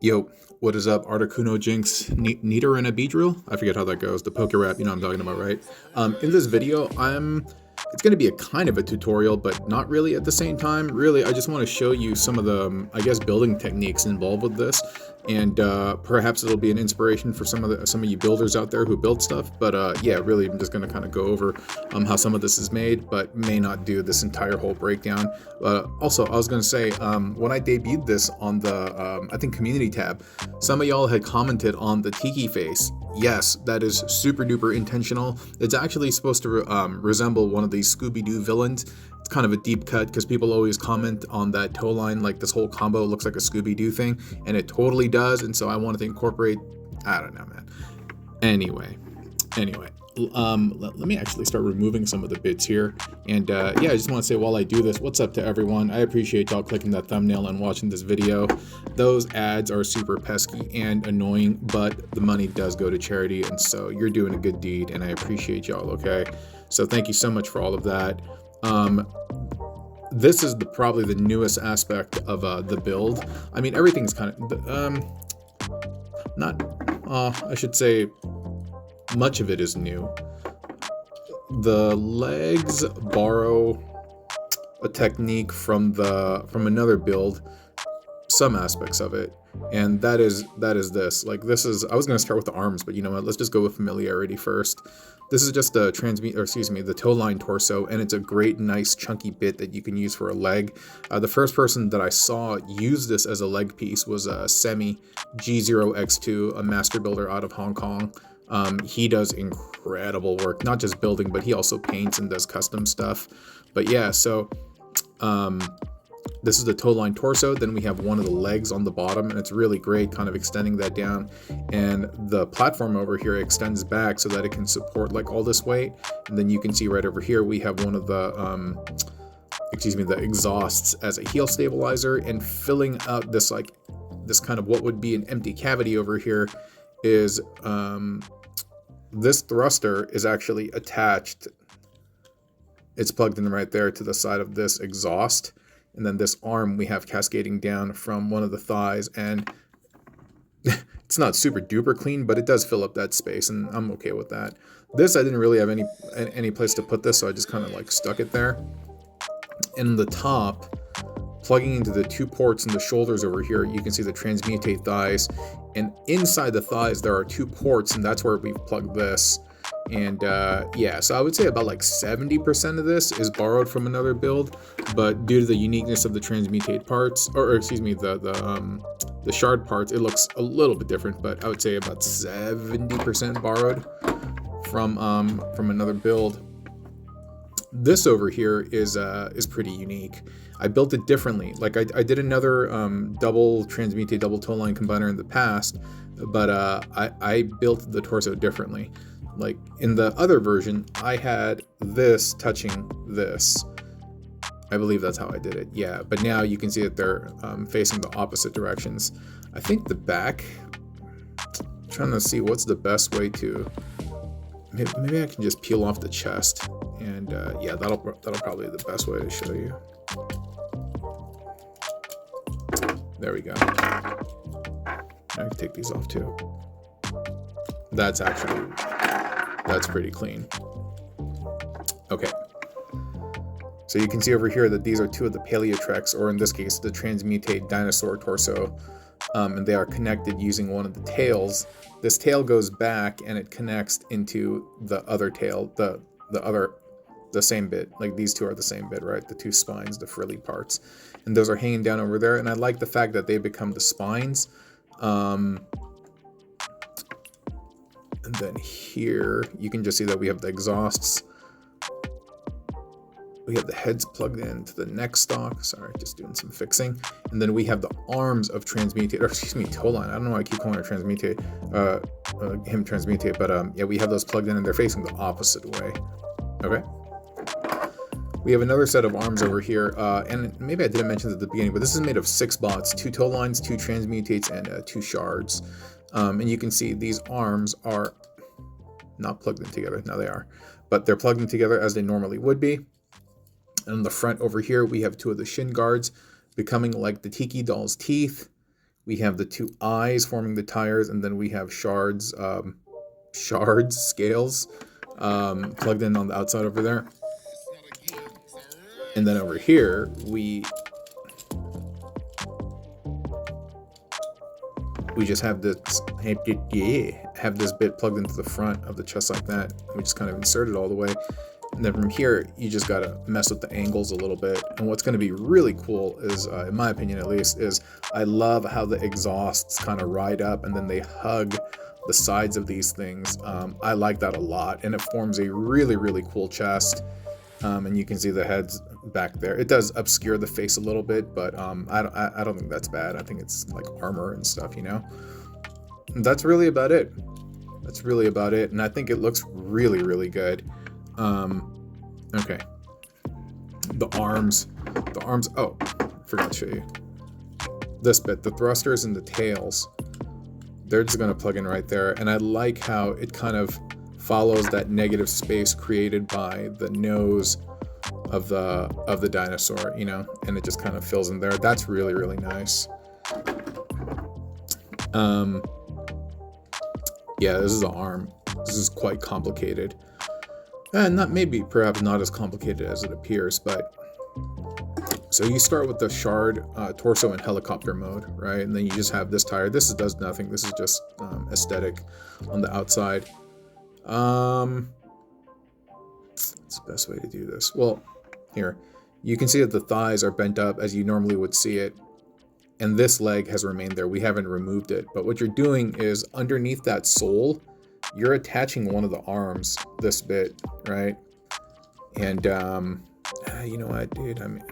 Yo, what is up? Articuno Jinx, Neater and a Beedrill? I forget how that goes. The poke rap, you know what I'm talking about, right? In this video, it's going to be a kind of a tutorial, but not really at the same time. Really, I just want to show you some of the, I guess, building techniques involved with this, and perhaps it'll be an inspiration for some of you builders out there who build stuff. But yeah, really, I'm just going to kind of go over how some of this is made, but may not do this entire whole breakdown. Also, I was going to say, when I debuted this on the, I think, community tab, some of y'all had commented on the tiki face. Yes, that is super duper intentional. It's actually supposed to resemble one of these Scooby-Doo villains. It's kind of a deep cut because people always comment on that toe line, like this whole combo looks like a Scooby-Doo thing, and it totally does, and so I wanted to incorporate, I don't know, man. Anyway, let me actually start removing some of the bits here, and yeah, I just want to say while I do this, what's up to everyone? I appreciate y'all clicking that thumbnail and watching this video. Those ads are super pesky and annoying, but the money does go to charity, and so you're doing a good deed, and I appreciate y'all, okay? So thank you so much for all of that. This is probably the newest aspect of the build. I mean, everything's kind of I should say much of it is new. The legs borrow a technique from another build, some aspects of it, and that is this. Like, this is, I was going to start with the arms, but you know what, let's just go with familiarity first. This is just a the toe line torso, and it's a great, nice, chunky bit that you can use for a leg. The first person that I saw use this as a leg piece was Semi G0X2, a master builder out of Hong Kong. He does incredible work, not just building, but he also paints and does custom stuff. But yeah, so this is the toe line torso. Then we have one of the legs on the bottom, and it's really great, kind of extending that down. And the platform over here extends back so that it can support like all this weight. And then you can see right over here we have one of the the exhausts as a heel stabilizer, and filling out this kind of what would be an empty cavity over here is this thruster is actually attached. It's plugged in right there to the side of this exhaust, and then this arm we have cascading down from one of the thighs, and it's not super duper clean, but it does fill up that space, and I'm okay with that. This, I didn't really have any place to put this, so I just kind of like stuck it there. In the top, plugging into the two ports in the shoulders over here, you can see the Transmutate thighs, and inside the thighs there are two ports, and that's where we've plugged this. And yeah, so I would say about like 70% of this is borrowed from another build, but due to the uniqueness of the Transmutate parts, or excuse me, the shard parts, it looks a little bit different, but I would say about 70% borrowed from another build. This over here is pretty unique. I built it differently. Like I did another double Transmutate, double toe line combiner in the past, but I built the torso differently. Like in the other version, I had this touching this. I believe that's how I did it. Yeah, but now you can see that they're facing the opposite directions. I think the back, I'm trying to see what's the best way to, maybe I can just peel off the chest, and yeah, that'll probably be the best way to show you. There we go. I can take these off too. That's pretty clean. Okay. So you can see over here that these are two of the Paleotreks, or in this case, the Transmutate dinosaur torso, and they are connected using one of the tails. This tail goes back and it connects into the other tail, the same bit. Like these two are the same bit, right? The two spines, the frilly parts, and those are hanging down over there. And I like the fact that they become the spines. And then here, you can just see that we have the exhausts. We have the heads plugged into the neck stock. Sorry, just doing some fixing. And then we have the arms of Transmutate, or excuse me, toe line. I don't know why I keep calling her Transmutate, him Transmutate, but yeah, we have those plugged in and they're facing the opposite way. Okay. We have another set of arms over here, and maybe I didn't mention this at the beginning, but this is made of 6 bots, 2 toe lines, 2 Transmutates, and 2 shards. And you can see these arms are not plugged in together. Now they are, but they're plugged in together as they normally would be. And on the front over here, we have 2 of the shin guards becoming like the Tiki doll's teeth, We have the two eyes forming the tires, and then we have scales, plugged in on the outside over there. And then over here, we just have this bit plugged into the front of the chest like that. We just kind of insert it all the way. And then from here, you just gotta mess with the angles a little bit. And what's gonna be really cool is, in my opinion at least, is I love how the exhausts kind of ride up and then they hug the sides of these things. I like that a lot, and it forms a really, really cool chest. And you can see the heads back there. It does obscure the face a little bit, but I don't think that's bad. I think it's like armor and stuff, you know? And that's really about it. That's really about it, and I think it looks really, really good. Okay. The arms, oh, I forgot to show you. This bit, the thrusters and the tails, they're just gonna plug in right there. And I like how it kind of follows that negative space created by the nose of the dinosaur, you know, and it just kind of fills in there. That's really, really nice. Yeah, this is an arm. This is quite complicated. And perhaps not as complicated as it appears, but so you start with the shard torso and helicopter mode, right? And then you just have this tire. This does nothing. This is just aesthetic on the outside. What's the best way to do this? Well, here, you can see that the thighs are bent up as you normally would see it. And this leg has remained there. We haven't removed it. But what you're doing is underneath that sole, you're attaching one of the arms, this bit, right? And, you know what, dude? I mean,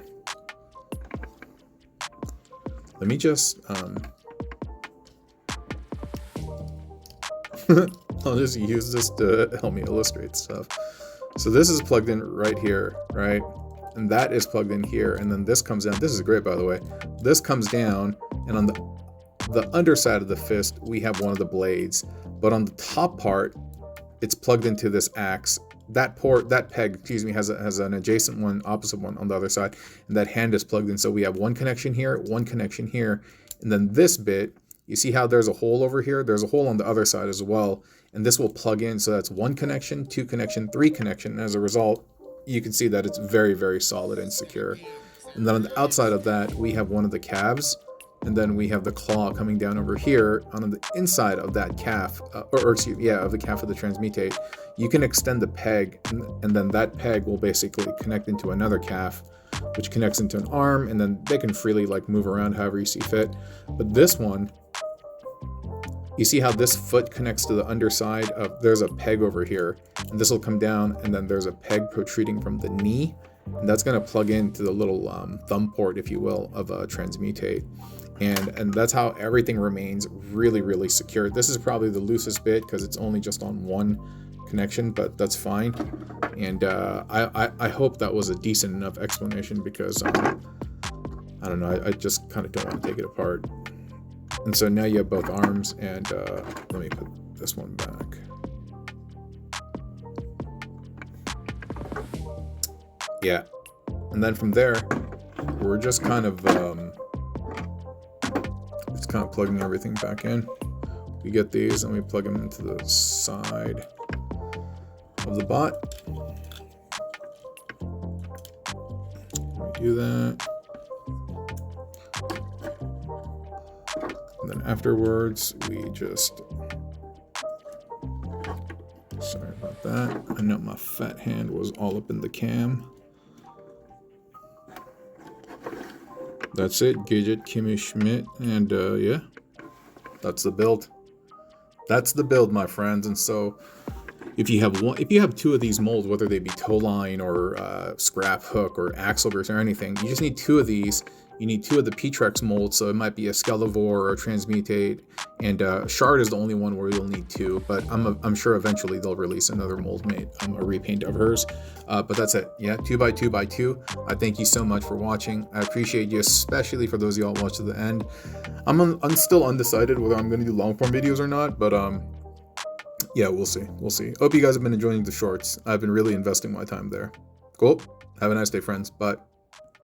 let me just, I'll just use this to help me illustrate stuff. So this is plugged in right here, right? And that is plugged in here. And then this comes down. This is great, by the way. This comes down, and on the underside of the fist, we have one of the blades. But on the top part, it's plugged into this axe. That peg, excuse me, has an adjacent one, opposite one on the other side, and that hand is plugged in. So we have one connection here, and then this bit, you see how there's a hole over here? There's a hole on the other side as well, and this will plug in. So that's one connection, two connection, three connection, and as a result, you can see that it's very, very solid and secure. And then on the outside of that, we have one of the calves, and then we have the claw coming down over here on the inside of that calf, of the calf of the Transmutate. You can extend the peg, and then that peg will basically connect into another calf, which connects into an arm, and then they can freely like move around however you see fit. But this one, you see how this foot connects to the underside of, there's a peg over here, and this will come down, and then there's a peg protruding from the knee, and that's going to plug into the little thumb port, if you will, of a Transmutate. And that's how everything remains really, really secure. This is probably the loosest bit because it's only just on one connection, but that's fine. And I hope that was a decent enough explanation, because I don't know, I just kind of don't want to take it apart. And so now you have both arms, and let me put this one back. Yeah, and then from there, we're just kind of plugging everything back in. We get these, and we plug them into the side of the bot. We do that. And then afterwards, we just, sorry about that. I know my fat hand was all up in the cam. That's it, Gidget, Kimmy Schmidt, and yeah, that's the build. That's the build, my friends. And so, if you have two of these molds, whether they be toe line or scrap hook or axleverse or anything, you just need two of these. You need two of the P-Trex molds, so it might be a Skelovore or a Transmutate, and Shard is the only one where you'll need two, but I'm sure eventually they'll release another mold made, a repaint of hers. But that's it, yeah, 2x2x2. I thank you so much for watching. I appreciate you, especially for those of y'all watch to the end. I'm still undecided whether I'm going to do long form videos or not, but yeah, we'll see. Hope you guys have been enjoying the shorts. I've been really investing my time there. Cool. Have a nice day, friends. Bye.